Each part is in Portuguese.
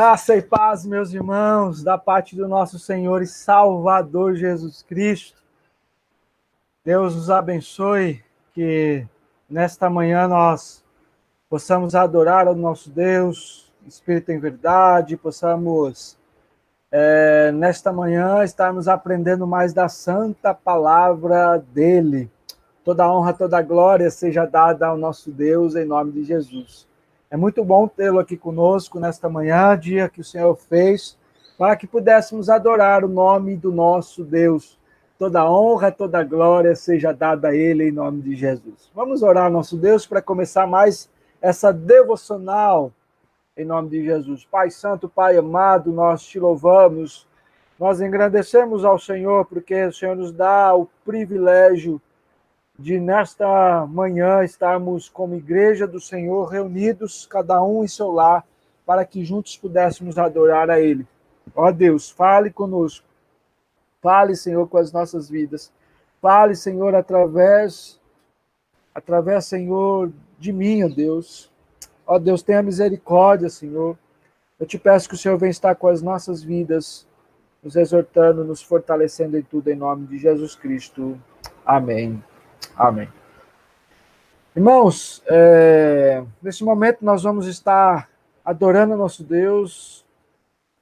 Graça e paz, meus irmãos, da parte do nosso Senhor e Salvador Jesus Cristo. Deus nos abençoe, que nesta manhã nós possamos adorar ao nosso Deus, Espírito em verdade, possamos, nesta manhã, estarmos aprendendo mais da santa palavra dEle. Toda honra, toda glória seja dada ao nosso Deus, em nome de Jesus. É muito bom tê-lo aqui conosco nesta manhã, dia que o Senhor fez, para que pudéssemos adorar o nome do nosso Deus. Toda honra, toda glória seja dada a Ele em nome de Jesus. Vamos orar ao nosso Deus para começar mais essa devocional em nome de Jesus. Pai Santo, Pai amado, nós te louvamos, nós engrandecemos ao Senhor, porque o Senhor nos dá o privilégio de nesta manhã estarmos como igreja do Senhor reunidos, cada um em seu lar, para que juntos pudéssemos adorar a Ele. Ó Deus, fale conosco. Fale, Senhor, com as nossas vidas. Fale, Senhor, através, Senhor, de mim, ó Deus. Ó Deus, tenha misericórdia, Senhor. Eu te peço que o Senhor venha estar com as nossas vidas, nos exortando, nos fortalecendo em tudo, em nome de Jesus Cristo. Amém. Amém. Irmãos, nesse momento nós vamos estar adorando a nosso Deus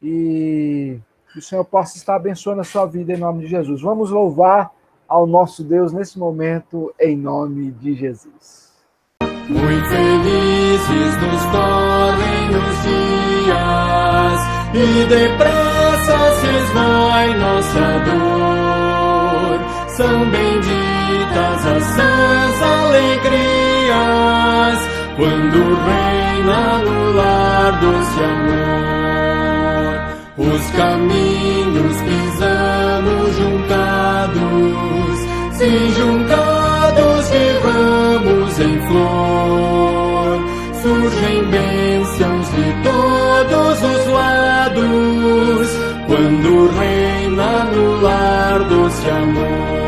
e que o Senhor possa estar abençoando a sua vida em nome de Jesus. Vamos louvar ao nosso Deus nesse momento em nome de Jesus. Muito felizes nos correm os dias e depressa se esvai nossa dor. São benditas as sãs alegrias, quando reina no lar doce amor. Os caminhos pisamos juncados, sim, juncados de ramos em flor. Surgem bênçãos de todos os lados, quando reina no lar doce amor.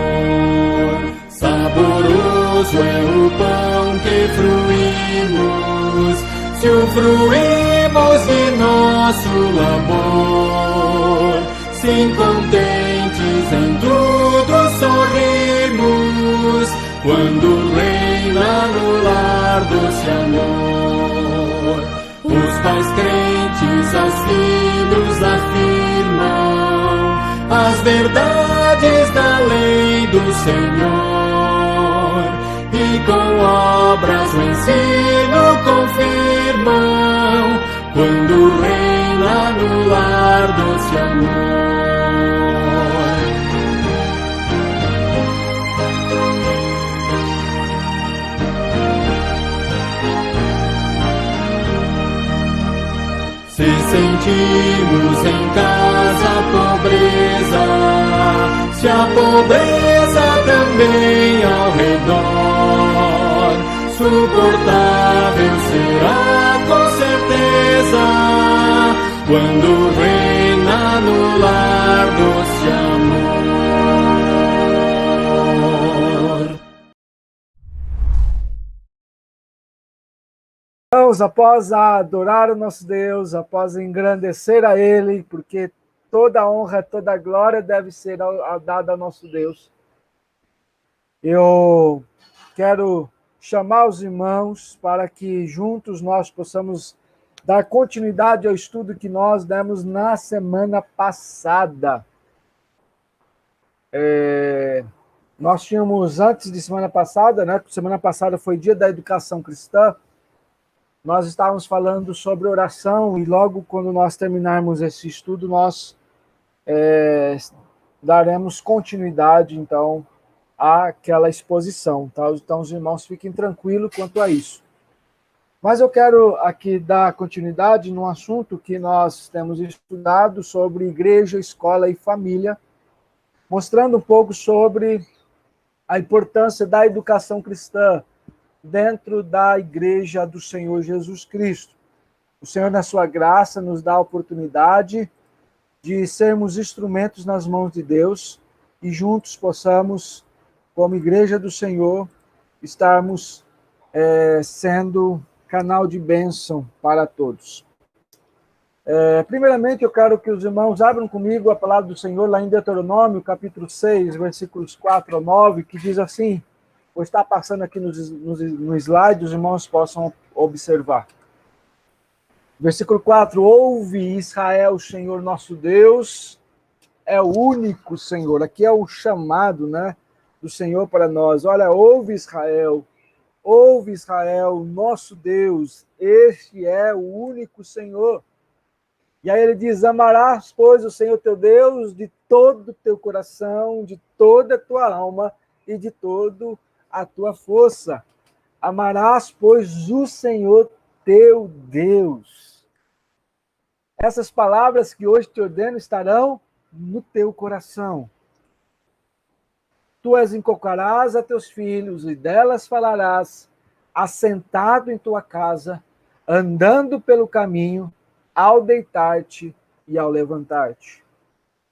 Saboroso é o pão que fruímos, se o fruímos de nosso labor. Sim, contentes em tudo sorrimos, quando reina no lar doce amor. Os pais crentes aos filhos afirmam as verdades da lei do Senhor, e com obras o ensino confirmam, quando reina no lar doce amor. Se sentimos em casa a pobreza, se a pobreza também ao redor, suportável será com certeza, quando reina no lar doce amor. Após adorar o nosso Deus, após engrandecer a Ele, porque toda honra, toda glória deve ser dada ao nosso Deus, eu quero chamar os irmãos para que juntos nós possamos dar continuidade ao estudo que nós demos na semana passada. Nós tínhamos, antes de semana passada, né? Semana passada foi dia da educação cristã, nós estávamos falando sobre oração e logo quando nós terminarmos esse estudo, nós daremos continuidade, então, àquela exposição, tá? Então, os irmãos fiquem tranquilos quanto a isso. Mas eu quero aqui dar continuidade num assunto que nós temos estudado sobre igreja, escola e família, mostrando um pouco sobre a importância da educação cristã dentro da igreja do Senhor Jesus Cristo. O Senhor, na sua graça, nos dá a oportunidade de sermos instrumentos nas mãos de Deus e juntos possamos, como igreja do Senhor, estarmos sendo canal de bênção para todos. Primeiramente, eu quero que os irmãos abram comigo a palavra do Senhor lá em Deuteronômio, capítulo 6, versículos 4 a 9, que diz assim, vou estar passando aqui no slide, os irmãos possam observar. Versículo 4, ouve Israel, o Senhor nosso Deus é o único Senhor. Aqui é o chamado, né, do Senhor para nós. Olha, ouve Israel, nosso Deus, este é o único Senhor. E aí ele diz, amarás, pois, o Senhor teu Deus de todo o teu coração, de toda a tua alma e de toda a tua força. Amarás, pois, o Senhor teu Deus. Essas palavras que hoje te ordeno estarão no teu coração. Tu as inculcarás a teus filhos e delas falarás, assentado em tua casa, andando pelo caminho, ao deitar-te e ao levantar-te.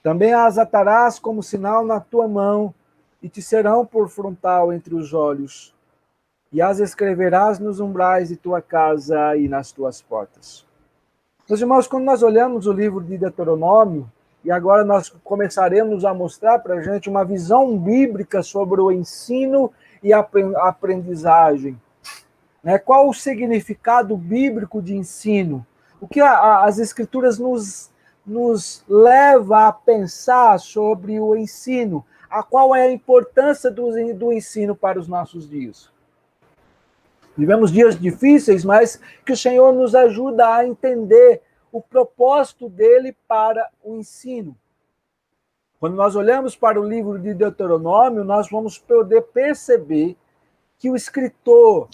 Também as atarás como sinal na tua mão e te serão por frontal entre os olhos. E as escreverás nos umbrais de tua casa e nas tuas portas. Meus irmãos, quando nós olhamos o livro de Deuteronômio, e agora nós começaremos a mostrar para a gente uma visão bíblica sobre o ensino e a aprendizagem. Né? Qual o significado bíblico de ensino? O que as Escrituras nos leva a pensar sobre o ensino? Qual é a importância do ensino para os nossos dias? Vivemos dias difíceis, mas que o Senhor nos ajuda a entender o propósito dele para o ensino. Quando nós olhamos para o livro de Deuteronômio, nós vamos poder perceber que o escritor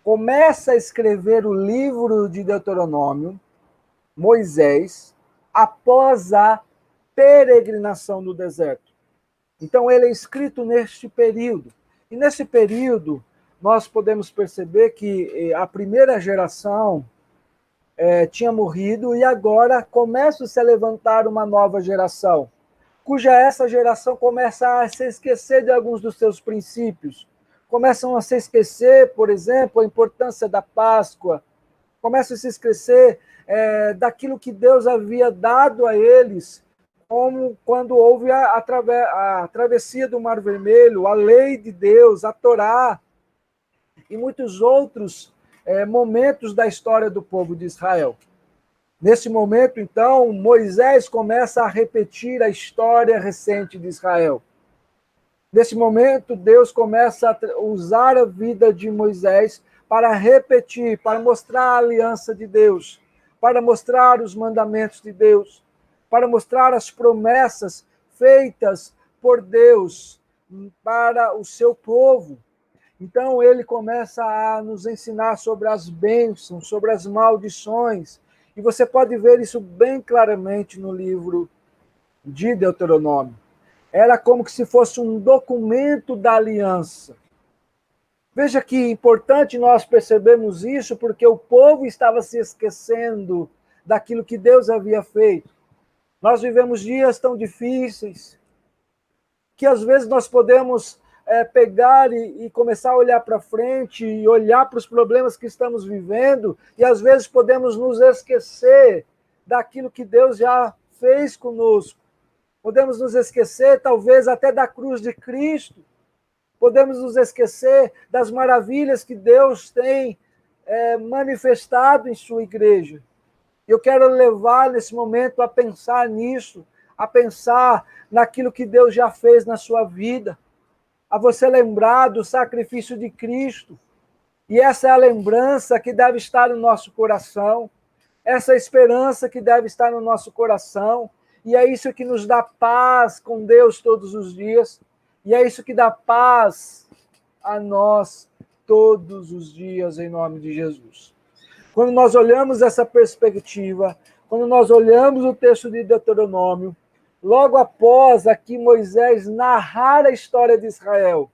começa a escrever o livro de Deuteronômio, Moisés, após a peregrinação no deserto. Então, ele é escrito neste período. E nesse período, nós podemos perceber que a primeira geração tinha morrido e agora começa a se levantar uma nova geração, cuja essa geração começa a se esquecer de alguns dos seus princípios. Começam a se esquecer, por exemplo, a importância da Páscoa, começam a se esquecer daquilo que Deus havia dado a eles, como quando houve a travessia do Mar Vermelho, a lei de Deus, a Torá, e muitos outros momentos da história do povo de Israel. Nesse momento, então, Moisés começa a repetir a história recente de Israel. Nesse momento, Deus começa a usar a vida de Moisés para repetir, para mostrar a aliança de Deus, para mostrar os mandamentos de Deus, para mostrar as promessas feitas por Deus para o seu povo. Então, ele começa a nos ensinar sobre as bênçãos, sobre as maldições, e você pode ver isso bem claramente no livro de Deuteronômio. Era como se fosse um documento da aliança. Veja que importante nós percebemos isso, porque o povo estava se esquecendo daquilo que Deus havia feito. Nós vivemos dias tão difíceis, que às vezes nós podemos pegar e começar a olhar para frente, e olhar para os problemas que estamos vivendo, e às vezes podemos nos esquecer daquilo que Deus já fez conosco. Podemos nos esquecer, talvez, até da cruz de Cristo. Podemos nos esquecer das maravilhas que Deus tem manifestado em sua igreja. Eu quero levar nesse momento a pensar nisso, a pensar naquilo que Deus já fez na sua vida, a você lembrar do sacrifício de Cristo. E essa é a lembrança que deve estar no nosso coração, essa esperança que deve estar no nosso coração, e é isso que nos dá paz com Deus todos os dias, e é isso que dá paz a nós todos os dias, em nome de Jesus. Quando nós olhamos essa perspectiva, quando nós olhamos o texto de Deuteronômio, logo após aqui Moisés narrar a história de Israel,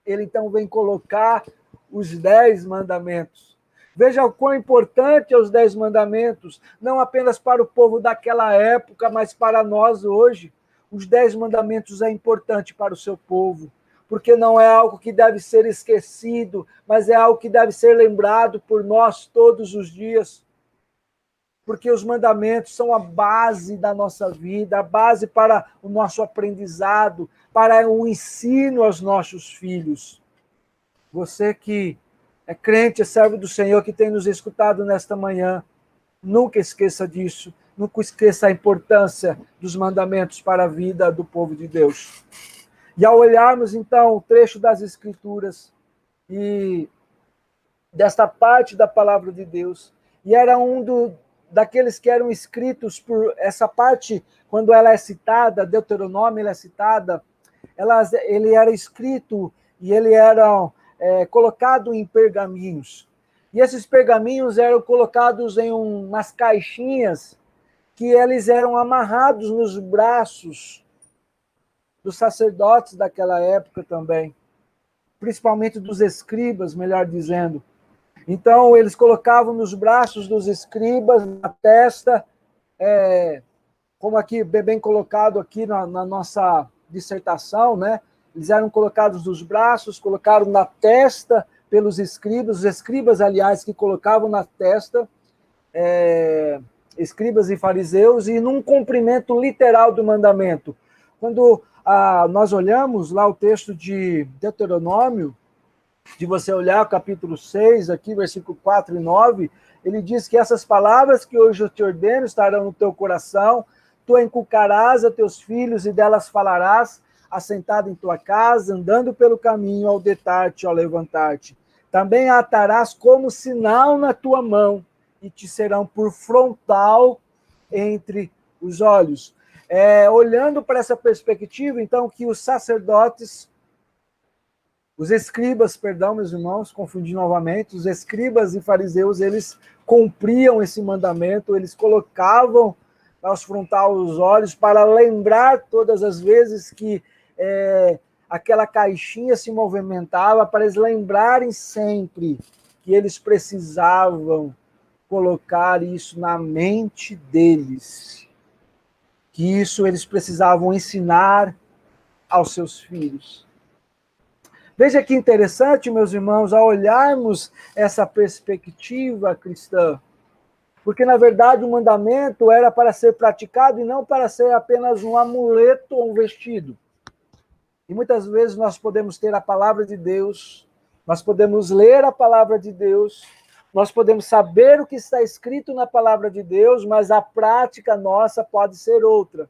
ele então vem colocar os 10 mandamentos. Veja o quão importante são os 10 mandamentos, não apenas para o povo daquela época, mas para nós hoje. Os 10 mandamentos é importante para o seu povo, porque não é algo que deve ser esquecido, mas é algo que deve ser lembrado por nós todos os dias. porque os mandamentos são a base da nossa vida, a base para o nosso aprendizado, para o ensino aos nossos filhos. Você que é crente, é servo do Senhor, que tem nos escutado nesta manhã, nunca esqueça disso, nunca esqueça a importância dos mandamentos para a vida do povo de Deus. E ao olharmos, então, o trecho das Escrituras e desta parte da palavra de Deus, e era daqueles que eram escritos por essa parte, quando ela é citada, Deuteronômio ela é citada, ele era escrito e ele era colocado em pergaminhos. E esses pergaminhos eram colocados em umas caixinhas que eles eram amarrados nos braços dos sacerdotes daquela época também, principalmente dos escribas, melhor dizendo. Então, eles colocavam nos braços dos escribas, na testa, como aqui, bem colocado aqui na nossa dissertação, né? Eles eram colocados nos braços, colocaram na testa pelos escribas, os escribas, aliás, que colocavam na testa, escribas e fariseus, e num cumprimento literal do mandamento. Quando nós olhamos lá o texto de Deuteronômio, de você olhar o capítulo 6, aqui, versículo 4 e 9, ele diz que essas palavras que hoje eu te ordeno estarão no teu coração, tu inculcarás a teus filhos e delas falarás, assentado em tua casa, andando pelo caminho, ao deitar-te, ao levantar-te. Também a atarás como sinal na tua mão, e te serão por frontal entre os olhos. Olhando para essa perspectiva, então, que os sacerdotes, os escribas, perdão, meus irmãos, confundi novamente, os escribas e fariseus, eles cumpriam esse mandamento, eles colocavam aos frontal os olhos para lembrar todas as vezes que aquela caixinha se movimentava, para eles lembrarem sempre que eles precisavam colocar isso na mente deles, que isso eles precisavam ensinar aos seus filhos. Veja que interessante, meus irmãos, ao olharmos essa perspectiva cristã, porque, na verdade, o mandamento era para ser praticado e não para ser apenas um amuleto ou um vestido. E muitas vezes nós podemos ter a palavra de Deus, nós podemos ler a palavra de Deus, nós podemos saber o que está escrito na palavra de Deus, mas a prática nossa pode ser outra.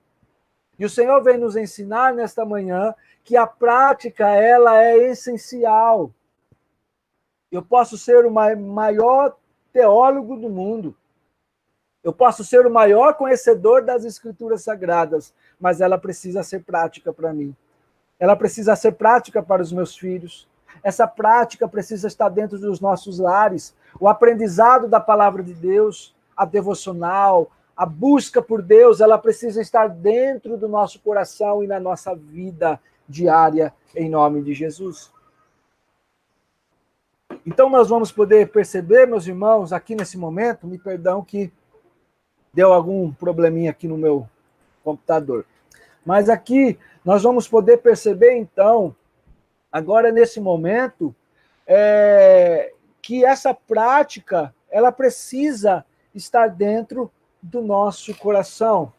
E o Senhor vem nos ensinar nesta manhã que a prática, ela é essencial. Eu posso ser o maior teólogo do mundo, eu posso ser o maior conhecedor das Escrituras Sagradas, mas ela precisa ser prática para mim. Ela precisa ser prática para os meus filhos. Essa prática precisa estar dentro dos nossos lares. O aprendizado da palavra de Deus, a devocional, a busca por Deus, ela precisa estar dentro do nosso coração e na nossa vida diária, em nome de Jesus. Então, nós vamos poder perceber, meus irmãos, aqui nesse momento, me perdão que deu algum probleminha aqui no meu computador. Mas aqui nós vamos poder perceber, então, agora nesse momento, que essa prática, ela precisa estar dentro do nosso coração.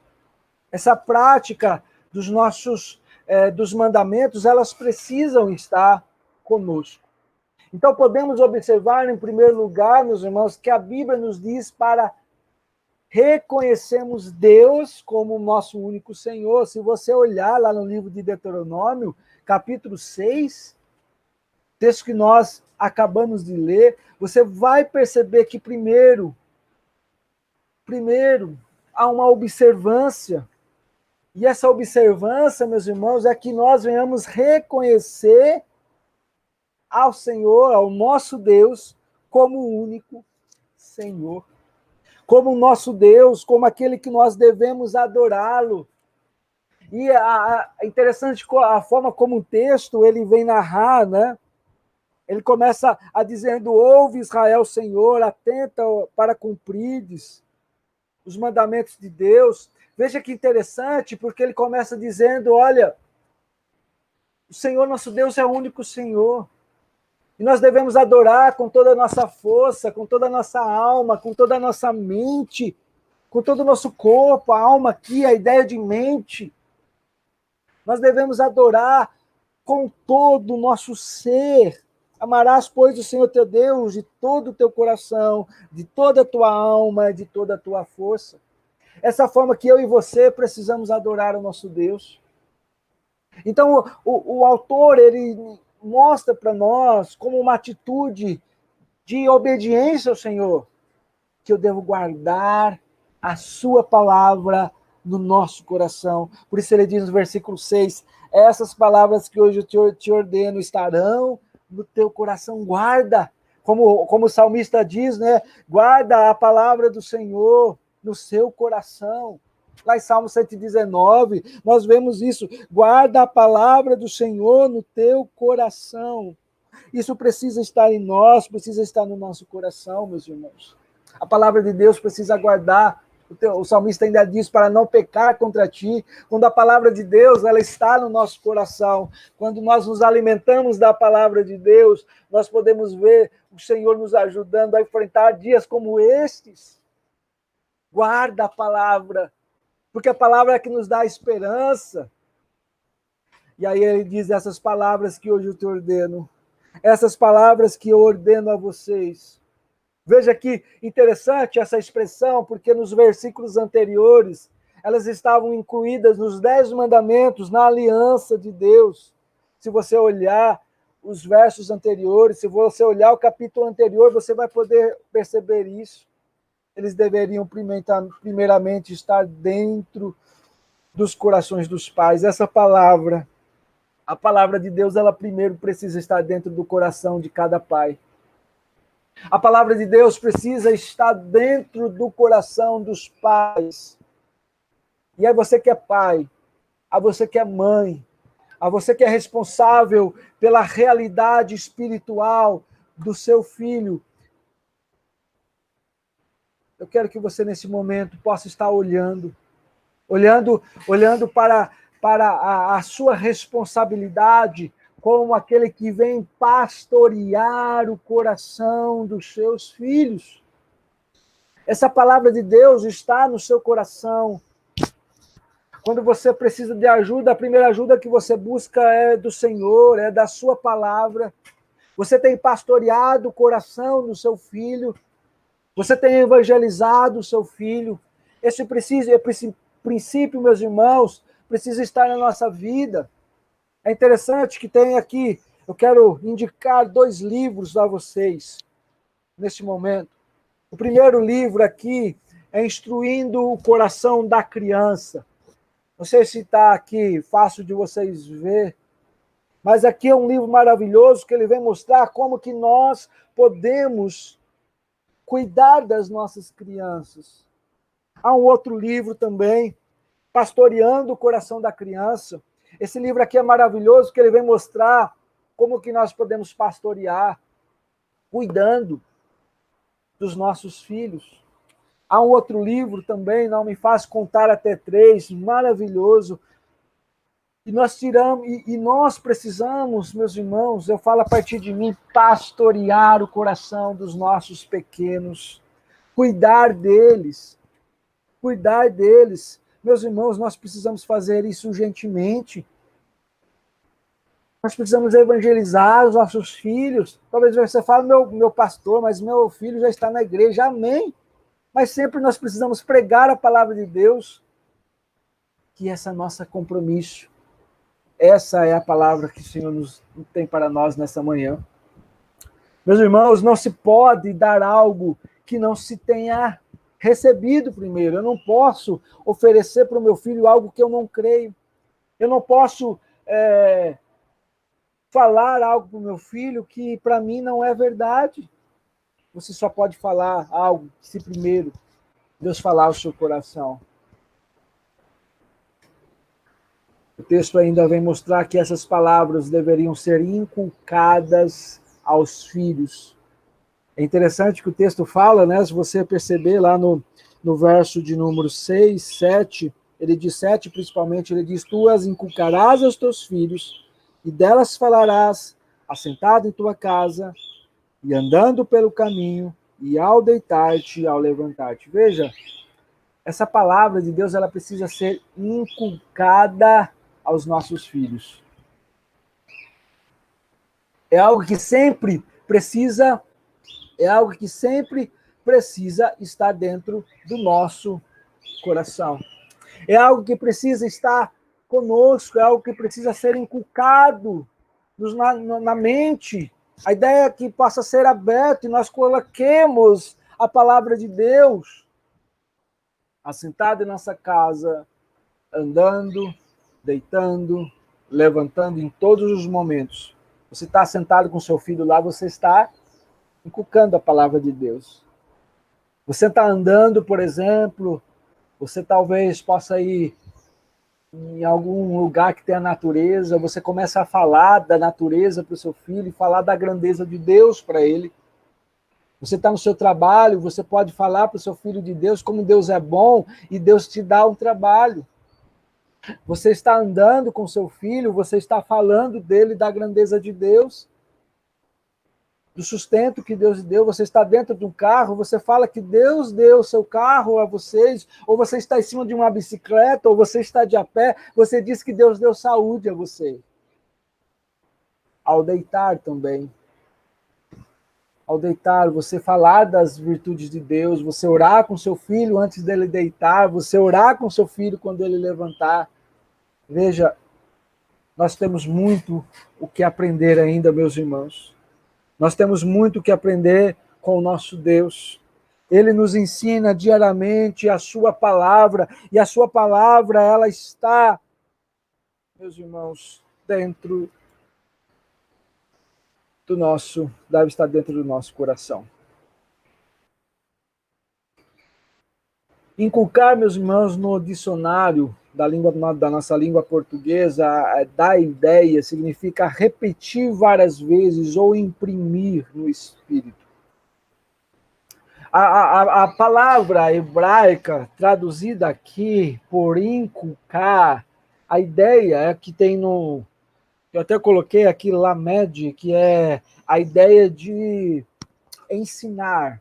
Essa prática dos mandamentos, elas precisam estar conosco. Então, podemos observar, em primeiro lugar, meus irmãos, que a Bíblia nos diz para reconhecermos Deus como o nosso único Senhor. Se você olhar lá no livro de Deuteronômio, capítulo 6, texto que nós acabamos de ler, você vai perceber que primeiro há uma observância. E essa observância, meus irmãos, é que nós venhamos reconhecer ao Senhor, ao nosso Deus, como o único Senhor. Como o nosso Deus, como aquele que nós devemos adorá-lo. E é interessante a forma como o texto ele vem narrar, né? Ele começa a dizendo: ouve Israel, Senhor, atenta para cumprires os mandamentos de Deus. Veja que interessante, porque ele começa dizendo: olha, o Senhor nosso Deus é o único Senhor. E nós devemos adorar com toda a nossa força, com toda a nossa alma, com toda a nossa mente. com todo o nosso corpo, a alma aqui, a ideia de mente. Nós devemos adorar com todo o nosso ser. Amarás, pois, o Senhor teu Deus de todo o teu coração, de toda a tua alma, de toda a tua força. Essa forma que eu e você precisamos adorar o nosso Deus. Então, o autor, ele mostra para nós como uma atitude de obediência ao Senhor, que eu devo guardar a sua palavra no nosso coração. Por isso ele diz no versículo 6, essas palavras que hoje eu te ordeno estarão no teu coração, guarda. Como o salmista diz, né? Guarda a palavra do Senhor no seu coração. Lá em Salmo 119, nós vemos isso. Guarda a palavra do Senhor no teu coração. Isso precisa estar em nós, precisa estar no nosso coração, meus irmãos. A palavra de Deus precisa guardar. O salmista ainda diz para não pecar contra ti. Quando a palavra de Deus ela está no nosso coração, quando nós nos alimentamos da palavra de Deus, nós podemos ver o Senhor nos ajudando a enfrentar dias como estes. Guarda a palavra, porque a palavra é que nos dá esperança. E aí ele diz essas palavras que hoje eu te ordeno, essas palavras que eu ordeno a vocês. Veja que interessante essa expressão, porque nos versículos anteriores, elas estavam incluídas nos 10 mandamentos, na aliança de Deus. Se você olhar os versos anteriores, se você olhar o capítulo anterior, você vai poder perceber isso. Eles deveriam primeiramente estar dentro dos corações dos pais. Essa palavra, a palavra de Deus, ela primeiro precisa estar dentro do coração de cada pai. A palavra de Deus precisa estar dentro do coração dos pais. E é você que é pai, a você que é mãe, a você que é responsável pela realidade espiritual do seu filho. Eu quero que você, nesse momento, possa estar olhando para a sua responsabilidade como aquele que vem pastorear o coração dos seus filhos. Essa palavra de Deus está no seu coração. Quando você precisa de ajuda, a primeira ajuda que você busca é do Senhor, é da sua palavra. Você tem pastoreado o coração do seu filho. Você tem evangelizado o seu filho. Esse princípio, meus irmãos, precisa estar na nossa vida. É interessante que tem aqui, eu quero indicar 2 livros a vocês, neste momento. O primeiro livro aqui é Instruindo o Coração da Criança. Não sei se está aqui fácil de vocês ver, mas aqui é um livro maravilhoso que ele vem mostrar como que nós podemos cuidar das nossas crianças. Há um outro livro também, Pastoreando o Coração da Criança. Esse livro aqui é maravilhoso, porque ele vem mostrar como que nós podemos pastorear, cuidando dos nossos filhos. Há um outro livro também, Não Me Faz Contar Até 3, maravilhoso. E nós precisamos, meus irmãos, eu falo a partir de mim, pastorear o coração dos nossos pequenos, cuidar deles. Meus irmãos, nós precisamos fazer isso urgentemente. Nós precisamos evangelizar os nossos filhos. Talvez você fale, meu pastor, mas meu filho já está na igreja. Amém. Mas sempre nós precisamos pregar a palavra de Deus, que esse é nosso compromisso. Essa é a palavra que o Senhor tem para nós nessa manhã. Meus irmãos, não se pode dar algo que não se tenha recebido primeiro. Eu não posso oferecer para o meu filho algo que eu não creio. Eu não posso falar algo para o meu filho que para mim não é verdade. Você só pode falar algo se primeiro Deus falar ao seu coração. O texto ainda vem mostrar que essas palavras deveriam ser inculcadas aos filhos. É interessante que o texto fala, né? Se você perceber lá no verso de número 6, 7, ele diz 7 principalmente, ele diz, tu as inculcarás aos teus filhos, e delas falarás, assentado em tua casa, e andando pelo caminho, e ao deitar-te, e ao levantar-te. Veja, essa palavra de Deus, ela precisa ser inculcada aos nossos filhos. É algo que sempre precisa estar dentro do nosso coração. É algo que precisa estar conosco, é algo que precisa ser inculcado na mente. A ideia é que possa ser aberto e nós coloquemos a palavra de Deus assentado em nossa casa, andando, deitando, levantando em todos os momentos. Você está sentado com seu filho lá, você está inculcando a palavra de Deus. Você está andando, por exemplo, você talvez possa ir em algum lugar que tenha natureza, você começa a falar da natureza para o seu filho e falar da grandeza de Deus para ele. Você está no seu trabalho, você pode falar para o seu filho de Deus como Deus é bom e Deus te dá um trabalho. Você está andando com seu filho, você está falando dele, da grandeza de Deus, do sustento que Deus deu. Você está dentro de um carro, você fala que Deus deu o seu carro a vocês, ou você está em cima de uma bicicleta, ou você está de a pé, você diz que Deus deu saúde a você. Ao deitar também. Ao deitar, você falar das virtudes de Deus, você orar com seu filho antes dele deitar, você orar com seu filho quando ele levantar. Veja, nós temos muito o que aprender ainda, meus irmãos. Nós temos muito o que aprender com o nosso Deus. Ele nos ensina diariamente a sua palavra, e a sua palavra, ela está, meus irmãos, deve estar dentro do nosso coração. Inculcar, meus irmãos, no dicionário da nossa língua portuguesa, da ideia, significa repetir várias vezes ou imprimir no espírito. A palavra hebraica, traduzida aqui por inculcar, a ideia é que tem no... Eu até coloquei aqui lamed, que é a ideia de ensinar,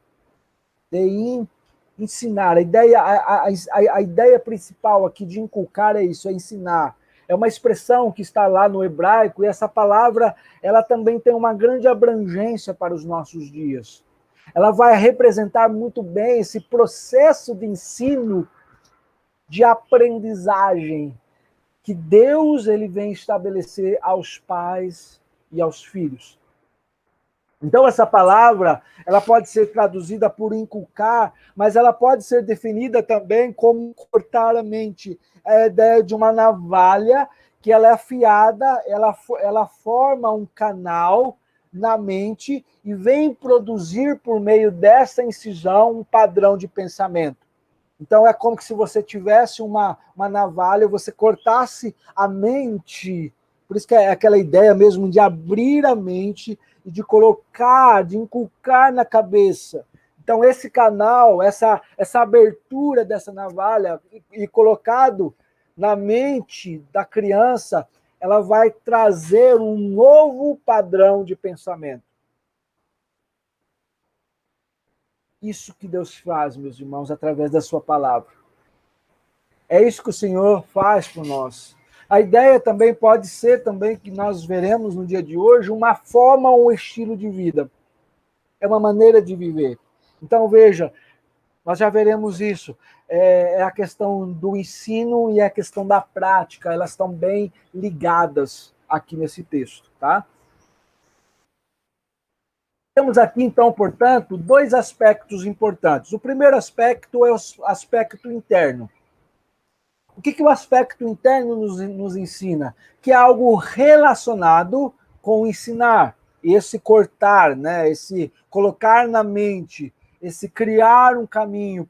ensinar. A ideia principal aqui de inculcar é isso, é ensinar. É uma expressão que está lá no hebraico, e essa palavra, ela também tem uma grande abrangência para os nossos dias. Ela vai representar muito bem esse processo de ensino, de aprendizagem, que Deus ele vem estabelecer aos pais e aos filhos. Então, essa palavra, ela pode ser traduzida por inculcar, mas ela pode ser definida também como cortar a mente. É a ideia de uma navalha que ela é afiada, ela forma um canal na mente e vem produzir, por meio dessa incisão, um padrão de pensamento. Então, é como se você tivesse uma navalha, você cortasse a mente. Por isso que é aquela ideia mesmo de abrir a mente e de colocar, de inculcar na cabeça. Então, esse canal, essa abertura dessa navalha e colocado na mente da criança, ela vai trazer um novo padrão de pensamento. Isso que Deus faz, meus irmãos, através da sua palavra. É isso que o Senhor faz por nós. A ideia também pode ser, também que nós veremos no dia de hoje, uma forma ou um estilo de vida. É uma maneira de viver. Então, veja, nós já veremos isso. É a questão do ensino e a questão da prática. Elas estão bem ligadas aqui nesse texto, tá? Temos aqui, então, portanto, dois aspectos importantes. O primeiro aspecto é o aspecto interno. O que o aspecto interno nos ensina? Que é algo relacionado com ensinar. Esse cortar, né? Esse colocar na mente, esse criar um caminho,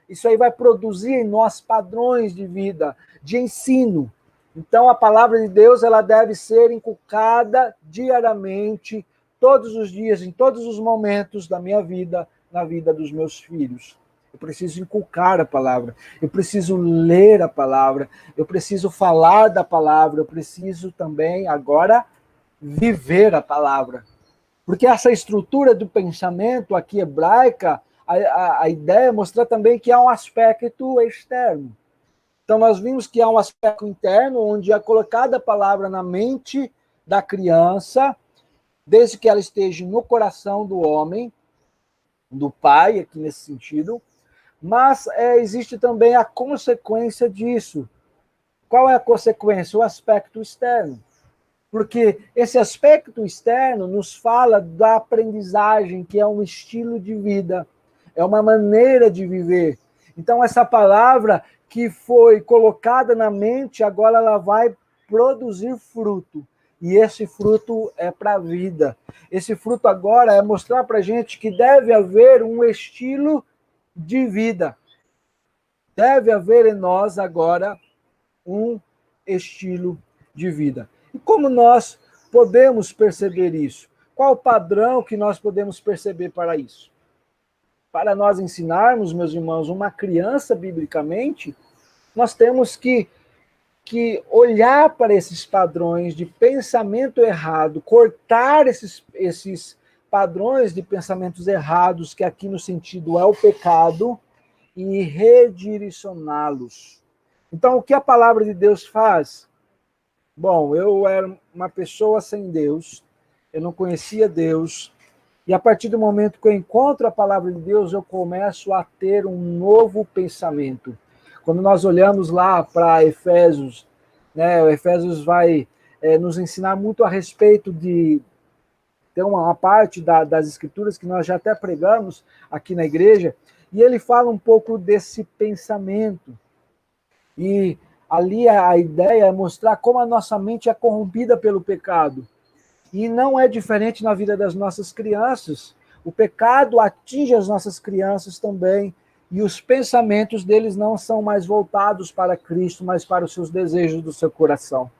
isso aí vai produzir em nós padrões de vida, de ensino. Então, a palavra de Deus ela deve ser inculcada diariamente, todos os dias, em todos os momentos da minha vida, na vida dos meus filhos. Eu preciso inculcar a palavra, eu preciso ler a palavra, eu preciso falar da palavra, eu preciso também, agora, viver a palavra. Porque essa estrutura do pensamento aqui hebraica, a ideia é mostrar também que há um aspecto externo. Então, nós vimos que há um aspecto interno, onde é colocada a palavra na mente da criança, desde que ela esteja no coração do homem, do pai, aqui nesse sentido, mas existe também a consequência disso. Qual é a consequência? O aspecto externo. Porque esse aspecto externo nos fala da aprendizagem, que é um estilo de vida, é uma maneira de viver. Então, essa palavra que foi colocada na mente, agora ela vai produzir fruto. E esse fruto é para a vida. Esse fruto agora é mostrar para a gente que deve haver um estilo de vida. Deve haver em nós agora um estilo de vida. E como nós podemos perceber isso? Qual o padrão que nós podemos perceber para isso? Para nós ensinarmos, meus irmãos, uma criança biblicamente, nós temos que olhar para esses padrões de pensamento errado, cortar esses padrões de pensamentos errados, que aqui no sentido é o pecado, e redirecioná-los. Então, o que a palavra de Deus faz? Bom, eu era uma pessoa sem Deus, eu não conhecia Deus, e a partir do momento que eu encontro a palavra de Deus, eu começo a ter um novo pensamento. Quando nós olhamos lá para Efésios, né, o Efésios vai nos ensinar muito a respeito de... Tem uma parte das Escrituras que nós já até pregamos aqui na igreja, e ele fala um pouco desse pensamento. E ali a ideia é mostrar como a nossa mente é corrompida pelo pecado. E não é diferente na vida das nossas crianças. O pecado atinge as nossas crianças também, e os pensamentos deles não são mais voltados para Cristo, mas para os seus desejos do seu coração.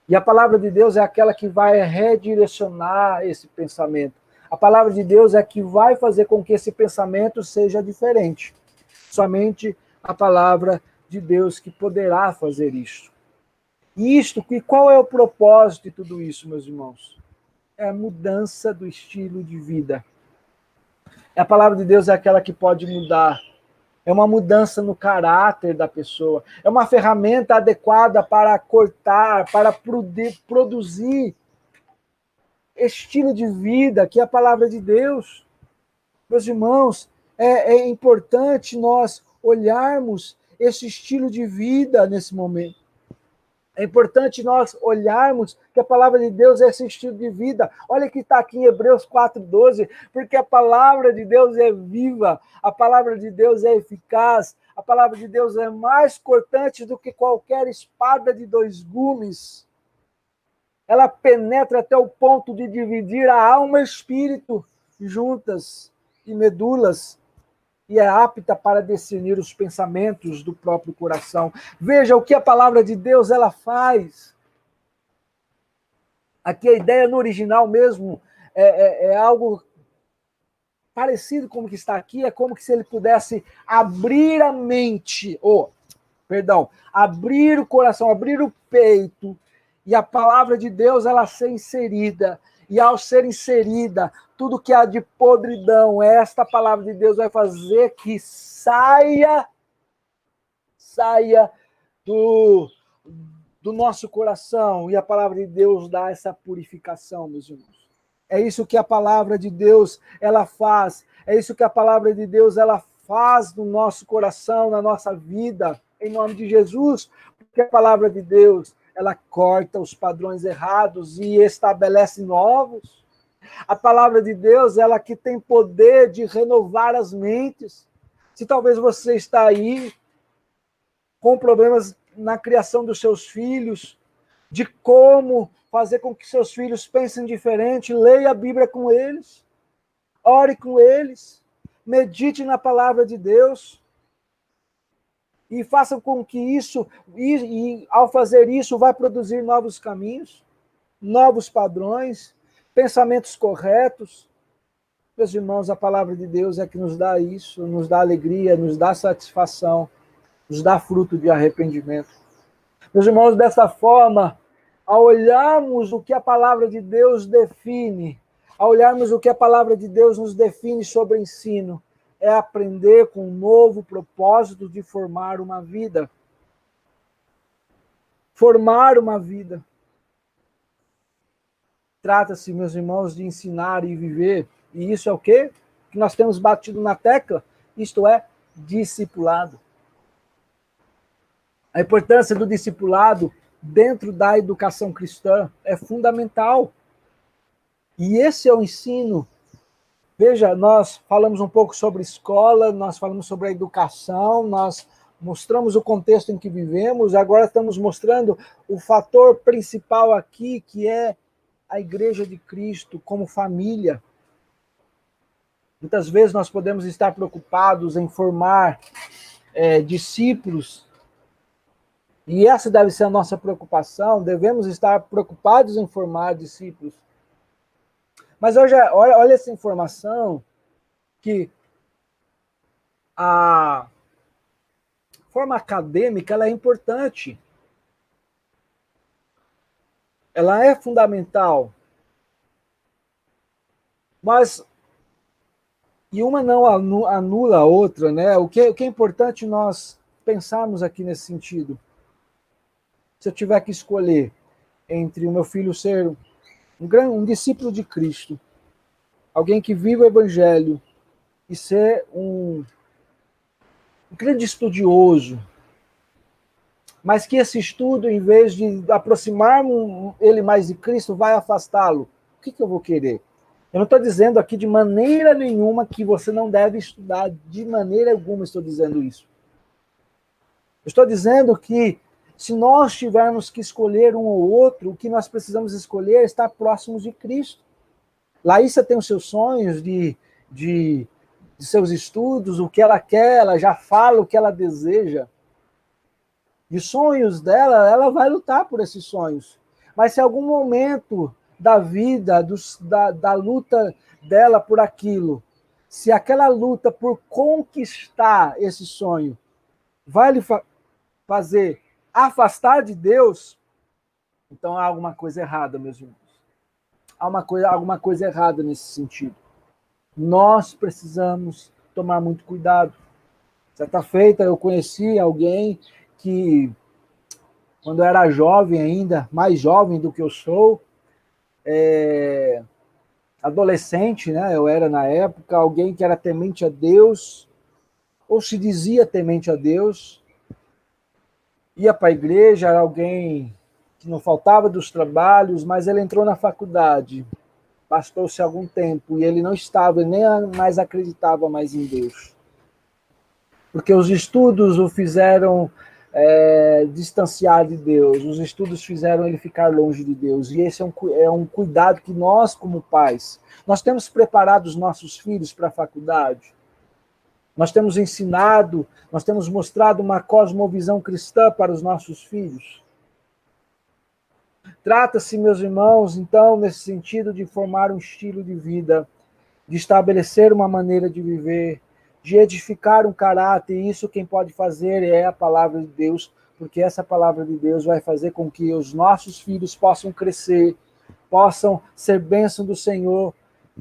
E a palavra de Deus é aquela que vai redirecionar esse pensamento. A palavra de Deus é que vai fazer com que esse pensamento seja diferente. Somente a palavra de Deus que poderá fazer isso. E qual é o propósito de tudo isso, meus irmãos? É a mudança do estilo de vida. A palavra de Deus é aquela que pode mudar. É uma mudança no caráter da pessoa. É uma ferramenta adequada para cortar, para produzir estilo de vida, que é a palavra de Deus. Meus irmãos, é importante nós olharmos esse estilo de vida nesse momento. É importante nós olharmos que a palavra de Deus é esse estilo de vida. Olha que está aqui em Hebreus 4:12, porque a palavra de Deus é viva, a palavra de Deus é eficaz, a palavra de Deus é mais cortante do que qualquer espada de 2 gumes. Ela penetra até o ponto de dividir a alma e o espírito, juntas e medulas, e é apta para discernir os pensamentos do próprio coração. Veja o que a palavra de Deus ela faz. Aqui a ideia no original mesmo é algo parecido com o que está aqui, é como se ele pudesse abrir a mente, abrir o coração, abrir o peito, e a palavra de Deus ela ser inserida. E ao ser inserida, tudo que há de podridão, esta palavra de Deus vai fazer que saia do nosso coração. E a palavra de Deus dá essa purificação, meus irmãos. É isso que a palavra de Deus ela faz. É isso que a palavra de Deus ela faz no nosso coração, na nossa vida, em nome de Jesus. Porque a palavra de Deus ela corta os padrões errados e estabelece novos. A palavra de Deus, ela que tem poder de renovar as mentes. Se talvez você está aí com problemas na criação dos seus filhos, de como fazer com que seus filhos pensem diferente, leia a Bíblia com eles, ore com eles, medite na palavra de Deus, e façam com que isso, e ao fazer isso, vai produzir novos caminhos, novos padrões, pensamentos corretos. Meus irmãos, a palavra de Deus é que nos dá isso, nos dá alegria, nos dá satisfação, nos dá fruto de arrependimento. Meus irmãos, dessa forma, ao olharmos o que a palavra de Deus define, ao olharmos o que a palavra de Deus nos define sobre ensino, é aprender com um novo propósito de formar uma vida. Formar uma vida. Trata-se, meus irmãos, de ensinar e viver. E isso é o quê? Que nós temos batido na tecla. Isto é discipulado. A importância do discipulado dentro da educação cristã é fundamental. E esse é o ensino. Veja, nós falamos um pouco sobre escola, nós falamos sobre a educação, nós mostramos o contexto em que vivemos, agora estamos mostrando o fator principal aqui, que é a Igreja de Cristo como família. Muitas vezes nós podemos estar preocupados em formar discípulos, e essa deve ser a nossa preocupação, devemos estar preocupados em formar discípulos. Mas hoje, olha essa informação, que a forma acadêmica ela é importante. Ela é fundamental. Mas, e uma não anula a outra, né? O que é importante nós pensarmos aqui nesse sentido? Se eu tiver que escolher entre o meu filho ser um discípulo de Cristo, alguém que vive o Evangelho, e ser um grande estudioso, mas que esse estudo, em vez de aproximar ele mais de Cristo, vai afastá-lo, o que eu vou querer? Eu não estou dizendo aqui de maneira nenhuma que você não deve estudar, de maneira alguma estou dizendo isso. Eu estou dizendo que se nós tivermos que escolher um ou outro, o que nós precisamos escolher é estar próximos de Cristo. Laísa tem os seus sonhos de seus estudos, o que ela quer, ela já fala o que ela deseja. E os sonhos dela, ela vai lutar por esses sonhos. Mas se em algum momento da vida, da luta dela por aquilo, se aquela luta por conquistar esse sonho vai lhe fazer afastar de Deus, então há alguma coisa errada, meus irmãos. Há alguma coisa errada nesse sentido. Nós precisamos tomar muito cuidado. Certa feita, eu conheci alguém que, quando eu era jovem ainda, mais jovem do que eu sou, adolescente, né? Eu era na época, alguém que era temente a Deus, ou se dizia temente a Deus, ia para a igreja, era alguém que não faltava dos trabalhos, mas ele entrou na faculdade, bastou-se algum tempo, e ele não estava, nem mais acreditava mais em Deus. Porque os estudos o fizeram distanciar de Deus, os estudos fizeram ele ficar longe de Deus, e esse é um cuidado que nós, como pais, nós temos preparado os nossos filhos para a faculdade. Nós temos ensinado, nós temos mostrado uma cosmovisão cristã para os nossos filhos. Trata-se, meus irmãos, então, nesse sentido de formar um estilo de vida, de estabelecer uma maneira de viver, de edificar um caráter, e isso quem pode fazer é a palavra de Deus, porque essa palavra de Deus vai fazer com que os nossos filhos possam crescer, possam ser bênção do Senhor,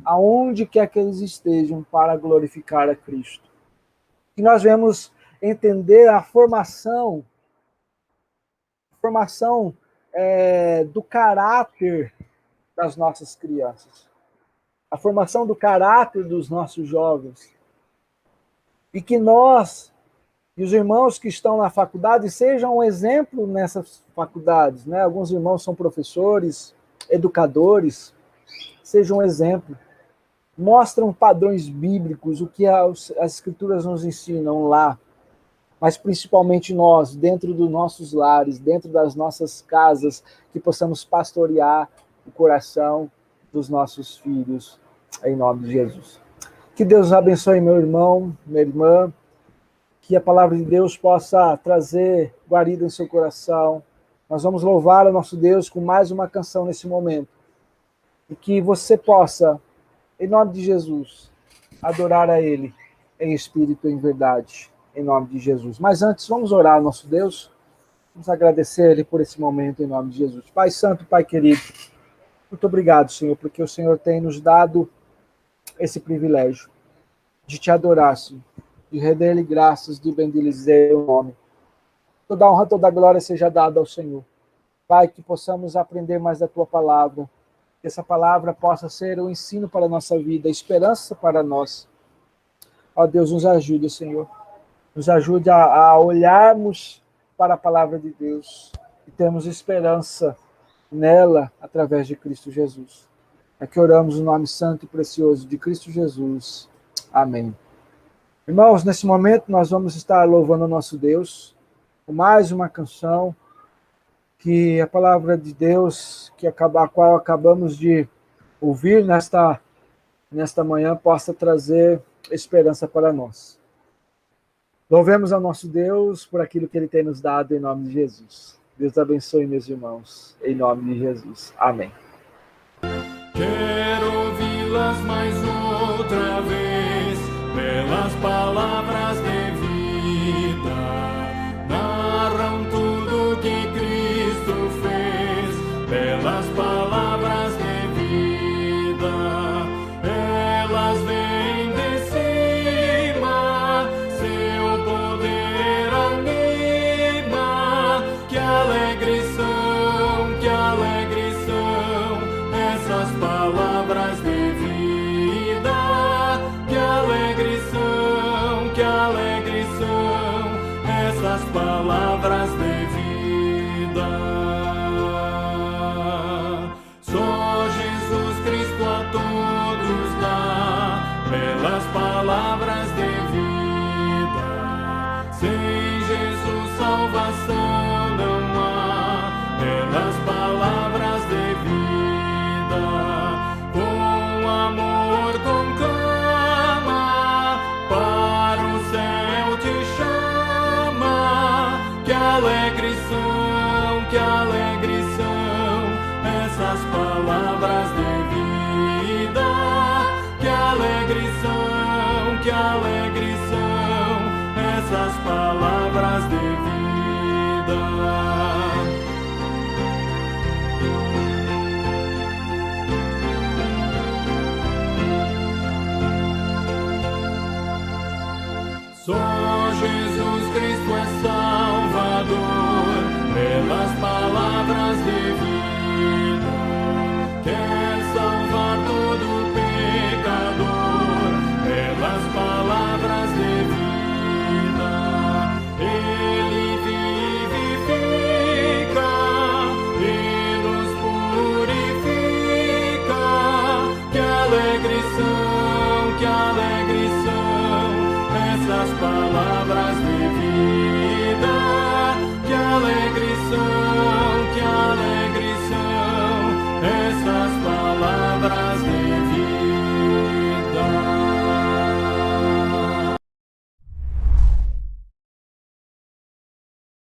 aonde quer que eles estejam, para glorificar a Cristo. Que nós vamos entender a formação do caráter das nossas crianças, a formação do caráter dos nossos jovens, e que nós e os irmãos que estão na faculdade sejam um exemplo nessas faculdades, né? Alguns irmãos são professores, educadores, sejam um exemplo. Mostram padrões bíblicos, o que as Escrituras nos ensinam lá, mas principalmente nós, dentro dos nossos lares, dentro das nossas casas, que possamos pastorear o coração dos nossos filhos, em nome de Jesus. Que Deus abençoe meu irmão, minha irmã, que a palavra de Deus possa trazer guarida em seu coração. Nós vamos louvar o nosso Deus com mais uma canção nesse momento, e que você possa, em nome de Jesus, adorar a Ele em espírito e em verdade, em nome de Jesus. Mas antes, vamos orar ao nosso Deus, vamos agradecer a Ele por esse momento, em nome de Jesus. Pai Santo, Pai querido, muito obrigado, Senhor, porque o Senhor tem nos dado esse privilégio de te adorar, Senhor, de render-lhe graças, de bendizer o nome. Toda honra, toda glória seja dada ao Senhor. Pai, que possamos aprender mais da Tua palavra, que essa palavra possa ser um ensino para a nossa vida, esperança para nós. Ó Deus, nos ajude, Senhor. Nos ajude a olharmos para a palavra de Deus e termos esperança nela através de Cristo Jesus. É que oramos no nome santo e precioso de Cristo Jesus. Amém. Irmãos, nesse momento nós vamos estar louvando o nosso Deus com mais uma canção, que a palavra de Deus, a qual acabamos de ouvir nesta manhã, possa trazer esperança para nós. Louvemos ao nosso Deus por aquilo que Ele tem nos dado em nome de Jesus. Deus abençoe, meus irmãos, em nome de Jesus. Amém. Quero ouvi-las mais outra vez, pelas palavras de vida, narram tudo que Cristo fez, pelas palavras de vida, elas vêm de cima, seu poder anima, que alegre são essas palavras de vida, que alegre são essas palavras de vida. Só Jesus Cristo a todos dá, pelas palavras de vida. Sem Jesus salvação não há, pelas palavras de vida. Com amor conclama, para o céu te chama, que alegre são essas palavras de vida, que alegre são essas palavras de vida. Só Jesus Cristo é Salvador, pelas palavras de vida. Quer salvar todo pecador, pelas palavras de vida. Ele vivifica e nos purifica. Que alegre são essas palavras de